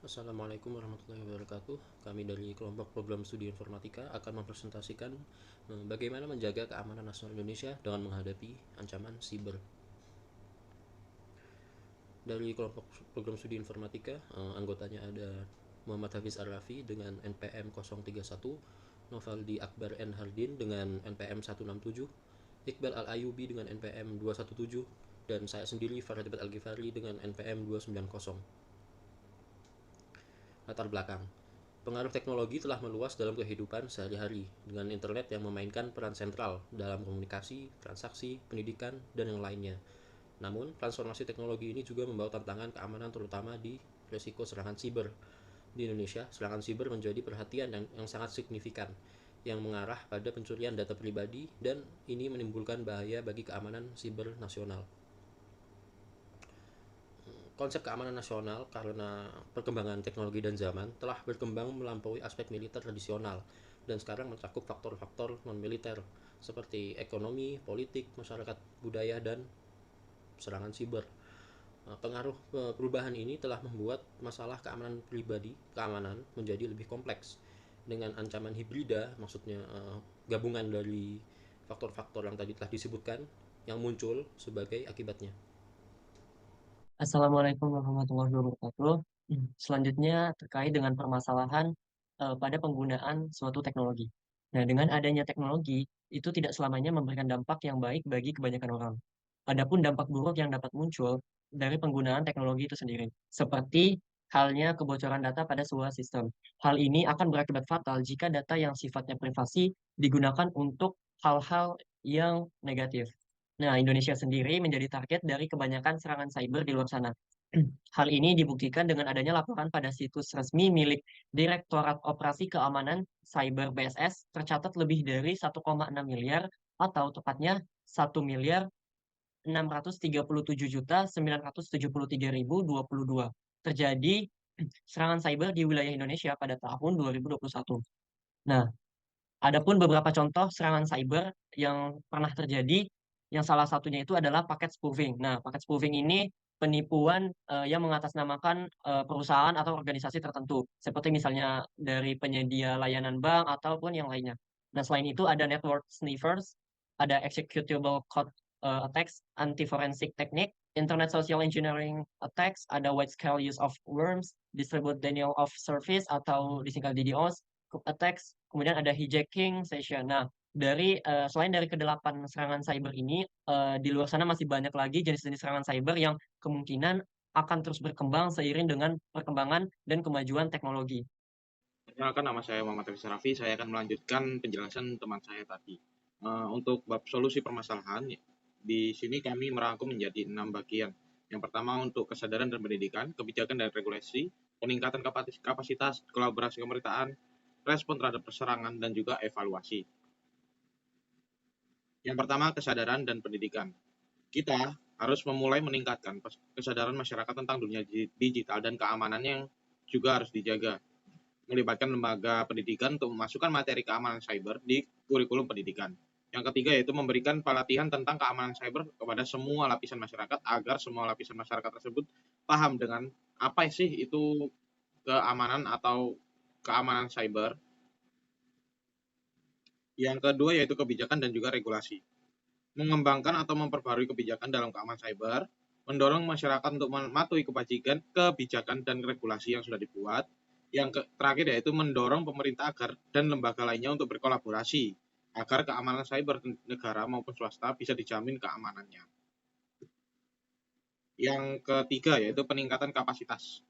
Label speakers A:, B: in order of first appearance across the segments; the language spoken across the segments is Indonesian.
A: Assalamualaikum warahmatullahi wabarakatuh. Kami dari kelompok program studi informatika akan mempresentasikan bagaimana menjaga keamanan nasional Indonesia dengan menghadapi ancaman siber. Dari kelompok program studi informatika, anggotanya ada Muhammad Hafiz Arrafi dengan NPM 031, Novaldi Akbar N. Hardin dengan NPM 167, Iqbal Al-Ayubi dengan NPM 217, dan saya sendiri Farhad Al-Ghifari dengan NPM 290. Latar belakang. Pengaruh teknologi telah meluas dalam kehidupan sehari-hari dengan internet yang memainkan peran sentral dalam komunikasi, transaksi, pendidikan, dan yang lainnya. Namun, transformasi teknologi ini juga membawa tantangan keamanan terutama di risiko serangan siber. Di Indonesia, serangan siber menjadi perhatian yang sangat signifikan yang mengarah pada pencurian data pribadi dan ini menimbulkan bahaya bagi keamanan siber nasional. Konsep keamanan nasional karena perkembangan teknologi dan zaman telah berkembang melampaui aspek militer tradisional dan sekarang mencakup faktor-faktor non-militer seperti ekonomi, politik, masyarakat, budaya, dan serangan siber. Pengaruh perubahan ini telah membuat masalah keamanan pribadi, keamanan menjadi lebih kompleks dengan ancaman hibrida, maksudnya gabungan dari faktor-faktor yang tadi telah disebutkan yang muncul sebagai akibatnya.
B: Assalamualaikum warahmatullahi wabarakatuh. Selanjutnya terkait dengan permasalahan pada penggunaan suatu teknologi. Nah, dengan adanya teknologi itu tidak selamanya memberikan dampak yang baik bagi kebanyakan orang. Adapun dampak buruk yang dapat muncul dari penggunaan teknologi itu sendiri, seperti halnya kebocoran data pada sebuah sistem. Hal ini akan berakibat fatal jika data yang sifatnya privasi digunakan untuk hal-hal yang negatif. Nah, Indonesia sendiri menjadi target dari kebanyakan serangan cyber di luar sana. Hal ini dibuktikan dengan adanya laporan pada situs resmi milik Direktorat Operasi Keamanan Cyber BSS tercatat lebih dari 1,6 miliar atau tepatnya 1.637.973.022 terjadi serangan cyber di wilayah Indonesia pada tahun 2021. Nah, adapun beberapa contoh serangan cyber yang pernah terjadi, yang salah satunya itu adalah paket spoofing. Nah, paket spoofing ini penipuan yang mengatasnamakan perusahaan atau organisasi tertentu, seperti misalnya dari penyedia layanan bank ataupun yang lainnya. Nah, selain itu ada network sniffers, ada executable code attacks, anti-forensic technique, internet social engineering attacks, ada wide scale use of worms, distribute denial of service atau disingkat DDoS, attacks, kemudian ada hijacking session. Nah, selain dari kedelapan serangan cyber ini, di luar sana masih banyak lagi jenis-jenis serangan cyber yang kemungkinan akan terus berkembang seiring dengan perkembangan dan kemajuan teknologi.
C: Perkenalkan, nama saya Muhammad Hafiz Raffi. Saya akan melanjutkan penjelasan teman saya tadi. Untuk bab solusi permasalahan, di sini kami merangkum menjadi 6 bagian. Yang pertama untuk kesadaran dan pendidikan, kebijakan dan regulasi, peningkatan kapasitas, kolaborasi pemerintahan, respon terhadap perserangan, dan juga evaluasi. Yang pertama, kesadaran dan pendidikan. Kita harus memulai meningkatkan kesadaran masyarakat tentang dunia digital dan keamanan yang juga harus dijaga, melibatkan lembaga pendidikan untuk memasukkan materi keamanan cyber di kurikulum pendidikan. Yang ketiga yaitu memberikan pelatihan tentang keamanan cyber kepada semua lapisan masyarakat agar semua lapisan masyarakat tersebut paham dengan apa sih itu keamanan atau keamanan cyber. Yang kedua yaitu kebijakan dan juga regulasi. Mengembangkan atau memperbarui kebijakan dalam keamanan cyber, mendorong masyarakat untuk mematuhi kebijakan dan regulasi yang sudah dibuat. Terakhir yaitu mendorong pemerintah agar dan lembaga lainnya untuk berkolaborasi agar keamanan cyber negara maupun swasta bisa dijamin keamanannya. Yang ketiga yaitu peningkatan kapasitas.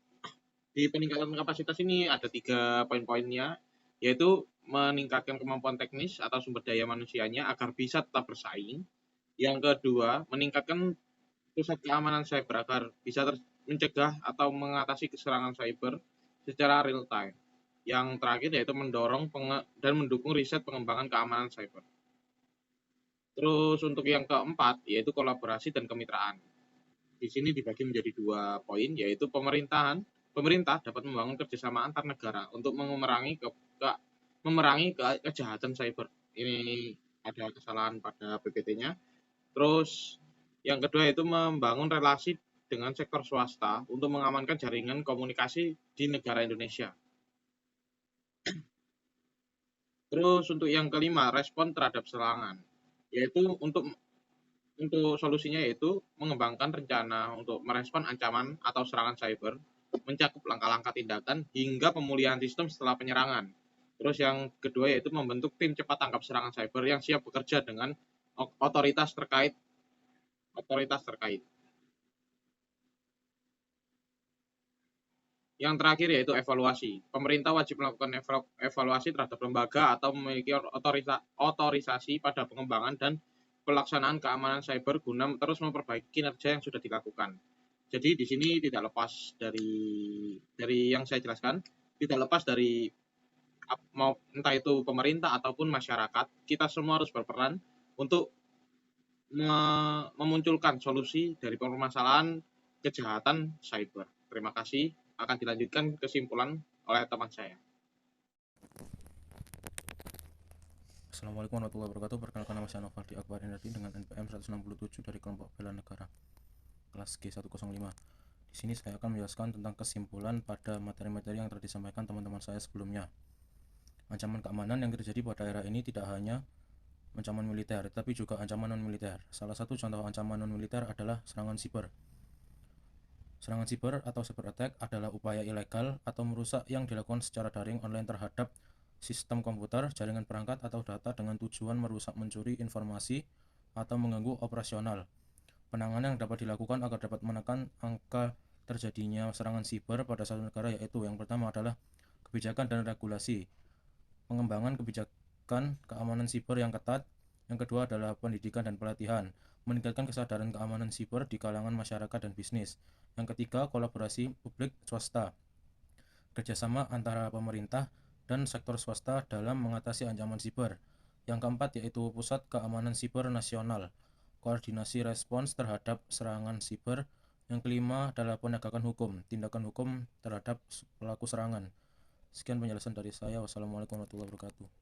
C: Di peningkatan kapasitas ini ada 3 poin-poinnya, yaitu meningkatkan kemampuan teknis atau sumber daya manusianya agar bisa tetap bersaing. Yang kedua, meningkatkan pusat keamanan cyber agar bisa mencegah atau mengatasi serangan cyber secara real time. Yang terakhir yaitu mendorong dan mendukung riset pengembangan keamanan cyber. Terus untuk yang keempat yaitu kolaborasi dan kemitraan. Di sini dibagi menjadi 2 poin, yaitu pemerintah dapat membangun kerjasama antar negara untuk memerangi kejahatan cyber. Ini ada kesalahan pada PPT-nya. Terus yang kedua yaitu membangun relasi dengan sektor swasta untuk mengamankan jaringan komunikasi di negara Indonesia. Terus untuk yang kelima, respon terhadap serangan, yaitu untuk solusinya yaitu mengembangkan rencana untuk merespon ancaman atau serangan cyber, mencakup langkah-langkah tindakan hingga pemulihan sistem setelah penyerangan. Terus yang kedua yaitu membentuk tim cepat tanggap serangan cyber yang siap bekerja dengan otoritas terkait. Yang terakhir yaitu evaluasi. Pemerintah wajib melakukan evaluasi terhadap lembaga atau memiliki otorisasi pada pengembangan dan pelaksanaan keamanan cyber guna terus memperbaiki kinerja yang sudah dilakukan. Jadi di sini tidak lepas dari yang saya jelaskan, tidak lepas dari mau entah itu pemerintah ataupun masyarakat, kita semua harus berperan untuk memunculkan solusi dari permasalahan kejahatan cyber. Terima kasih. Akan dilanjutkan kesimpulan oleh teman saya.
D: Assalamualaikum warahmatullahi wabarakatuh. Perkenalkan, nama saya Novaldi Akbar Energi dengan NPM 167 dari kelompok bela negara kelas G105. Di sini saya akan menjelaskan tentang kesimpulan pada materi-materi yang telah disampaikan teman-teman saya sebelumnya. Ancaman keamanan yang terjadi pada era ini tidak hanya ancaman militer, tetapi juga ancaman non-militer. Salah satu contoh ancaman non-militer adalah serangan siber. Serangan siber atau cyber attack adalah upaya ilegal atau merusak yang dilakukan secara daring online terhadap sistem komputer, jaringan perangkat, atau data dengan tujuan merusak, mencuri informasi, atau mengganggu operasional. Penanganan yang dapat dilakukan agar dapat menekan angka terjadinya serangan siber pada satu negara yaitu yang pertama adalah kebijakan dan regulasi, pengembangan kebijakan keamanan siber yang ketat. Yang kedua adalah pendidikan dan pelatihan, meningkatkan kesadaran keamanan siber di kalangan masyarakat dan bisnis. Yang ketiga, kolaborasi publik swasta, kerjasama antara pemerintah dan sektor swasta dalam mengatasi ancaman siber. Yang keempat yaitu Pusat Keamanan Siber Nasional, koordinasi respons terhadap serangan siber. Yang kelima adalah penegakan hukum, tindakan hukum terhadap pelaku serangan. Sekian penjelasan dari saya. Wassalamualaikum warahmatullahi wabarakatuh.